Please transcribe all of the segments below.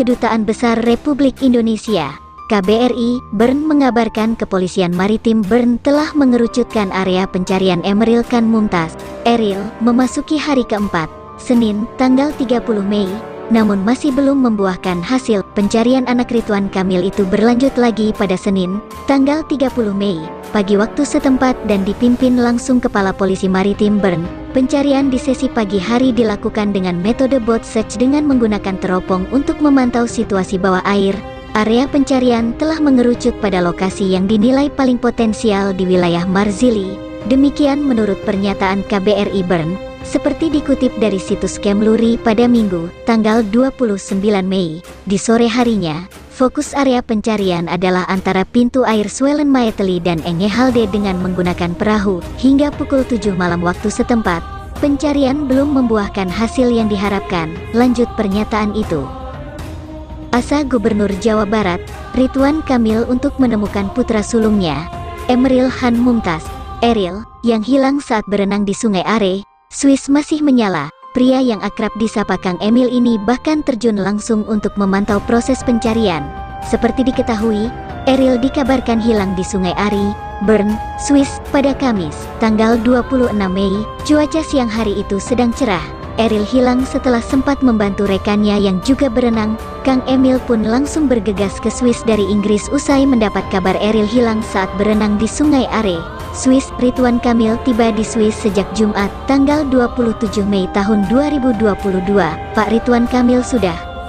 Kedutaan Besar Republik Indonesia (KBRI) Bern mengabarkan Kepolisian Maritim Bern telah mengerucutkan area pencarian Emeril Khan Mumtaz Eril memasuki hari keempat, Senin, tanggal 30 Mei, namun masih belum membuahkan hasil. Pencarian anak Ridwan Kamil itu berlanjut lagi pada Senin, tanggal 30 Mei, pagi waktu setempat dan dipimpin langsung Kepala Polisi Maritim Bern. Pencarian di sesi pagi hari dilakukan dengan metode boat search dengan menggunakan teropong untuk memantau situasi bawah air. Area pencarian telah mengerucut pada lokasi yang dinilai paling potensial di wilayah Marzili. Demikian menurut pernyataan KBRI Bern, seperti dikutip dari situs Kemluri pada Minggu, tanggal 29 Mei. Di sore harinya, fokus area pencarian adalah antara pintu air Swellen Maeteli dan Engehalde dengan menggunakan perahu. Hingga pukul 7 malam waktu setempat, pencarian belum membuahkan hasil yang diharapkan, lanjut pernyataan itu. Asa Gubernur Jawa Barat, Ridwan Kamil untuk menemukan putra sulungnya, Emeril Khan Mumtaz Eril, yang hilang saat berenang di Sungai Are, Swiss masih menyala. Pria yang akrab disapa Kang Emil ini bahkan terjun langsung untuk memantau proses pencarian. Seperti diketahui, Eril dikabarkan hilang di Sungai Are, Bern, Swiss, pada Kamis, tanggal 26 Mei. Cuaca siang hari itu sedang cerah. Eril hilang setelah sempat membantu rekannya yang juga berenang. Kang Emil pun langsung bergegas ke Swiss dari Inggris usai mendapat kabar Eril hilang saat berenang di Sungai Are, Swiss. Ridwan Kamil tiba di Swiss sejak Jumat, tanggal 27 Mei tahun 2022. Pak Ridwan Kamil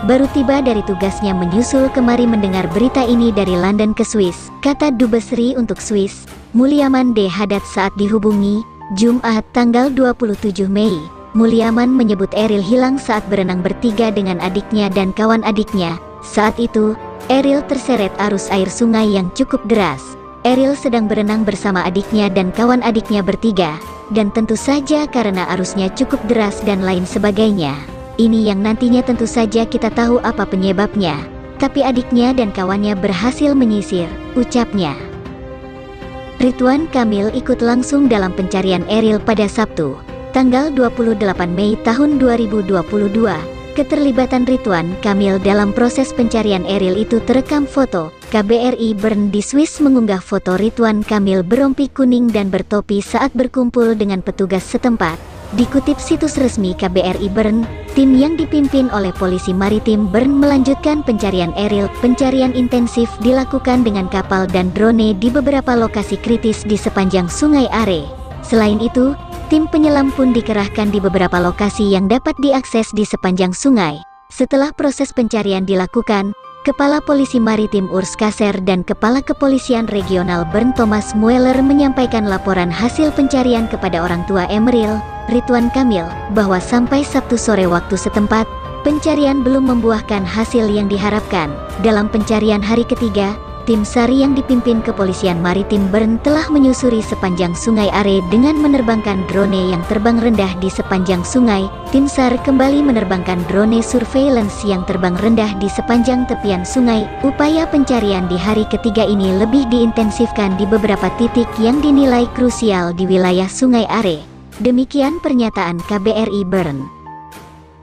baru tiba dari tugasnya menyusul kemari mendengar berita ini dari London ke Swiss, kata Dubes RI untuk Swiss, Mulyaman D. Haddad saat dihubungi, Jumat, tanggal 27 Mei. Mulyaman menyebut Eril hilang saat berenang bertiga dengan adiknya dan kawan adiknya. Saat itu, Eril terseret arus air sungai yang cukup deras. Eril sedang berenang bersama adiknya dan kawan adiknya bertiga, dan tentu saja karena arusnya cukup deras dan lain sebagainya. Ini yang nantinya tentu saja kita tahu apa penyebabnya. Tapi adiknya dan kawannya berhasil menyisir, ucapnya. Ridwan Kamil ikut langsung dalam pencarian Eril pada Sabtu, tanggal 28 Mei tahun 2022. Keterlibatan Ridwan Kamil dalam proses pencarian Eril itu terekam foto. KBRI Bern di Swiss mengunggah foto Ridwan Kamil berompi kuning dan bertopi saat berkumpul dengan petugas setempat. Dikutip situs resmi KBRI Bern, tim yang dipimpin oleh Polisi Maritim Bern melanjutkan pencarian Eril. Pencarian intensif dilakukan dengan kapal dan drone di beberapa lokasi kritis di sepanjang Sungai Are. Selain itu, tim penyelam pun dikerahkan di beberapa lokasi yang dapat diakses di sepanjang sungai. Setelah proses pencarian dilakukan, Kepala Polisi Maritim Urs Kasser dan Kepala Kepolisian Regional Bern Thomas Mueller menyampaikan laporan hasil pencarian kepada orang tua Emeril, Ridwan Kamil, bahwa sampai Sabtu sore waktu setempat, pencarian belum membuahkan hasil yang diharapkan. Dalam pencarian hari ketiga, tim SAR yang dipimpin Kepolisian Maritim Bern telah menyusuri sepanjang Sungai Are dengan menerbangkan drone yang terbang rendah di sepanjang sungai. Tim SAR kembali menerbangkan drone surveillance yang terbang rendah di sepanjang tepian sungai. Upaya pencarian di hari ketiga ini lebih diintensifkan di beberapa titik yang dinilai krusial di wilayah Sungai Are. Demikian pernyataan KBRI Bern.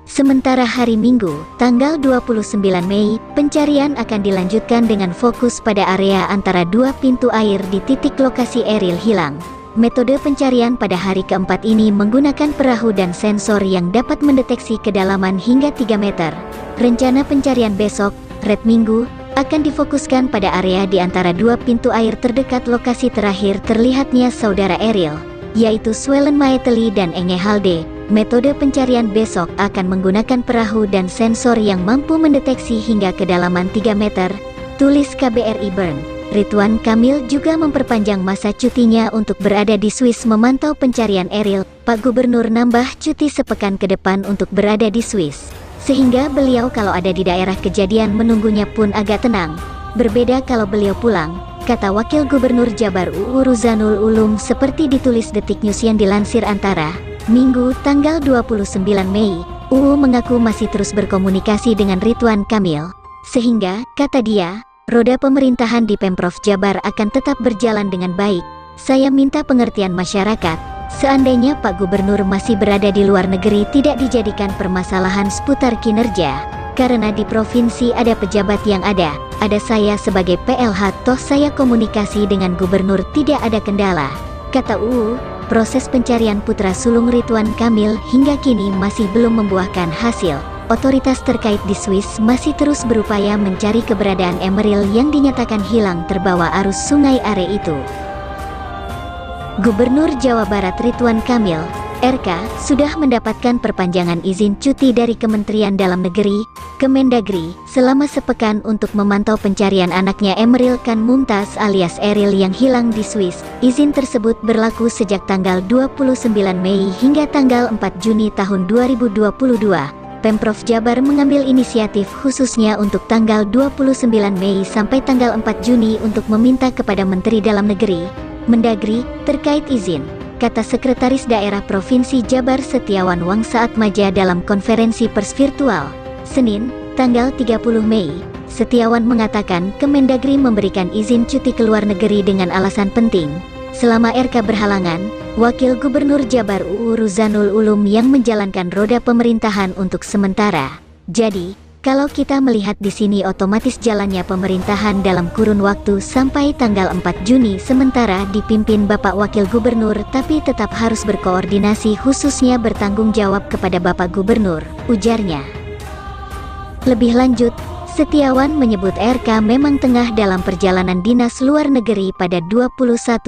Sementara hari Minggu, tanggal 29 Mei, pencarian akan dilanjutkan dengan fokus pada area antara dua pintu air di titik lokasi Eril hilang. Metode pencarian pada hari keempat ini menggunakan perahu dan sensor yang dapat mendeteksi kedalaman hingga 3 meter. Rencana pencarian besok, Red Minggu, akan difokuskan pada area di antara dua pintu air terdekat lokasi terakhir terlihatnya saudara Eril, yaitu Swellen Maeteli dan Engehalde. Metode pencarian besok akan menggunakan perahu dan sensor yang mampu mendeteksi hingga kedalaman 3 meter, tulis KBRI Bern. Ridwan Kamil juga memperpanjang masa cutinya untuk berada di Swiss memantau pencarian Eril. Pak Gubernur nambah cuti sepekan ke depan untuk berada di Swiss, sehingga beliau kalau ada di daerah kejadian menunggunya pun agak tenang. Berbeda kalau beliau pulang, kata Wakil Gubernur Jabar UU Ruzanul Ulum seperti ditulis Detik News yang dilansir Antara. Minggu, tanggal 29 Mei, UU mengaku masih terus berkomunikasi dengan Ridwan Kamil, sehingga, kata dia, roda pemerintahan di Pemprov Jabar akan tetap berjalan dengan baik. Saya minta pengertian masyarakat, seandainya Pak Gubernur masih berada di luar negeri tidak dijadikan permasalahan seputar kinerja, karena di provinsi ada pejabat yang ada saya sebagai PLH, toh saya komunikasi dengan gubernur tidak ada kendala, kata UU. Proses pencarian putra sulung Ridwan Kamil hingga kini masih belum membuahkan hasil. Otoritas terkait di Swiss masih terus berupaya mencari keberadaan Emeril yang dinyatakan hilang terbawa arus Sungai Are itu. Gubernur Jawa Barat Ridwan Kamil, RK, sudah mendapatkan perpanjangan izin cuti dari Kementerian Dalam Negeri, Kemendagri, selama sepekan untuk memantau pencarian anaknya Emeril Khan Mumtaz alias Eril yang hilang di Swiss. Izin tersebut berlaku sejak tanggal 29 Mei hingga tanggal 4 Juni tahun 2022. Pemprov Jabar mengambil inisiatif khususnya untuk tanggal 29 Mei sampai tanggal 4 Juni untuk meminta kepada Menteri Dalam Negeri, Mendagri, terkait izin, kata Sekretaris Daerah Provinsi Jabar Setiawan Wangsaatmaja dalam konferensi pers virtual, Senin, tanggal 30 Mei. Setiawan mengatakan Kemendagri memberikan izin cuti ke luar negeri dengan alasan penting. Selama RK berhalangan, Wakil Gubernur Jabar UU Ruzanul Ulum yang menjalankan roda pemerintahan untuk sementara. Jadi, kalau kita melihat di sini otomatis jalannya pemerintahan dalam kurun waktu sampai tanggal 4 Juni sementara dipimpin Bapak Wakil Gubernur tapi tetap harus berkoordinasi khususnya bertanggung jawab kepada Bapak Gubernur, ujarnya. Lebih lanjut, Setiawan menyebut RK memang tengah dalam perjalanan dinas luar negeri pada 21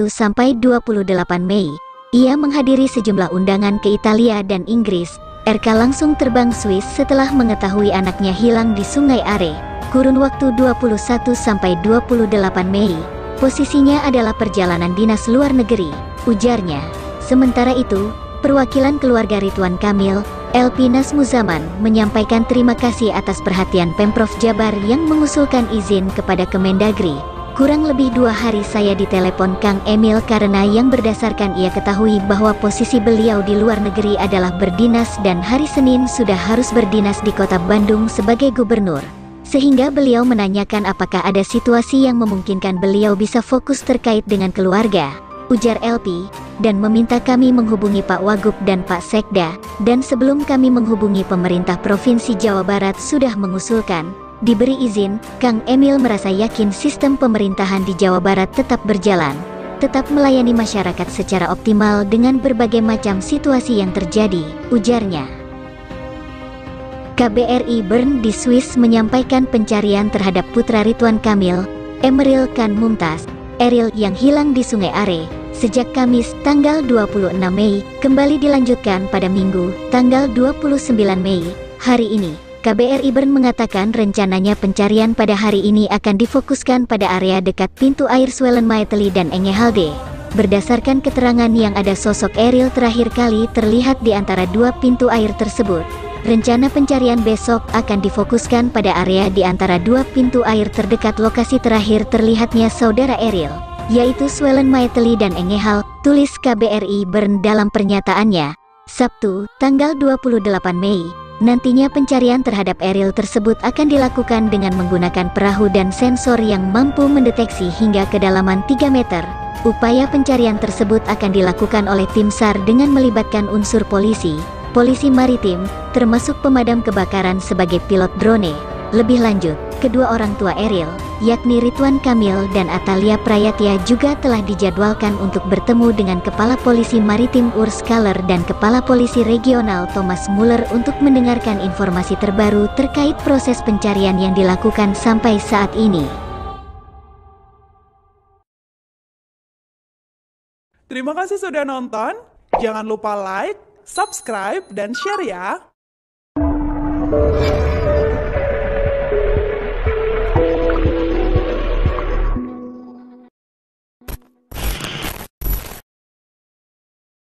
sampai 28 Mei. Ia menghadiri sejumlah undangan ke Italia dan Inggris. RK langsung terbang Swiss setelah mengetahui anaknya hilang di Sungai Are. Kurun waktu 21 sampai 28 Mei. Posisinya adalah perjalanan dinas luar negeri, ujarnya. Sementara itu, perwakilan keluarga Ridwan Kamil, LP Nasmuzaman, menyampaikan terima kasih atas perhatian Pemprov Jabar yang mengusulkan izin kepada Kemendagri. Kurang lebih 2 hari saya ditelepon Kang Emil karena yang berdasarkan ia ketahui bahwa posisi beliau di luar negeri adalah berdinas dan hari Senin sudah harus berdinas di kota Bandung sebagai gubernur. Sehingga beliau menanyakan apakah ada situasi yang memungkinkan beliau bisa fokus terkait dengan keluarga, ujar LP, dan meminta kami menghubungi Pak Wagub dan Pak Sekda, dan sebelum kami menghubungi pemerintah Provinsi Jawa Barat sudah mengusulkan, diberi izin. Kang Emil merasa yakin sistem pemerintahan di Jawa Barat tetap berjalan, tetap melayani masyarakat secara optimal dengan berbagai macam situasi yang terjadi, ujarnya. KBRI Bern di Swiss menyampaikan pencarian terhadap putra Ridwan Kamil, Emeril Khan Mumtaz, Eril yang hilang di Sungai Are, sejak Kamis tanggal 26 Mei, kembali dilanjutkan pada Minggu, tanggal 29 Mei, hari ini. KBRI Bern mengatakan rencananya pencarian pada hari ini akan difokuskan pada area dekat pintu air Zwellenmaeteli dan Engehalde. Berdasarkan keterangan yang ada sosok Eril terakhir kali terlihat di antara 2 pintu air tersebut. Rencana pencarian besok akan difokuskan pada area di antara 2 pintu air terdekat lokasi terakhir terlihatnya saudara Eril, yaitu Zwellenmaeteli dan Engehal, tulis KBRI Bern dalam pernyataannya, Sabtu, tanggal 28 Mei. Nantinya pencarian terhadap Eril tersebut akan dilakukan dengan menggunakan perahu dan sensor yang mampu mendeteksi hingga kedalaman 3 meter. Upaya pencarian tersebut akan dilakukan oleh tim SAR dengan melibatkan unsur polisi, polisi maritim, termasuk pemadam kebakaran sebagai pilot drone. Lebih lanjut, kedua orang tua Eril, yakni Ridwan Kamil dan Atalia Prayatya juga telah dijadwalkan untuk bertemu dengan Kepala Polisi Maritim Urs Kaller dan Kepala Polisi Regional Thomas Muller untuk mendengarkan informasi terbaru terkait proses pencarian yang dilakukan sampai saat ini. Terima kasih sudah nonton. Jangan lupa like, subscribe, dan share ya.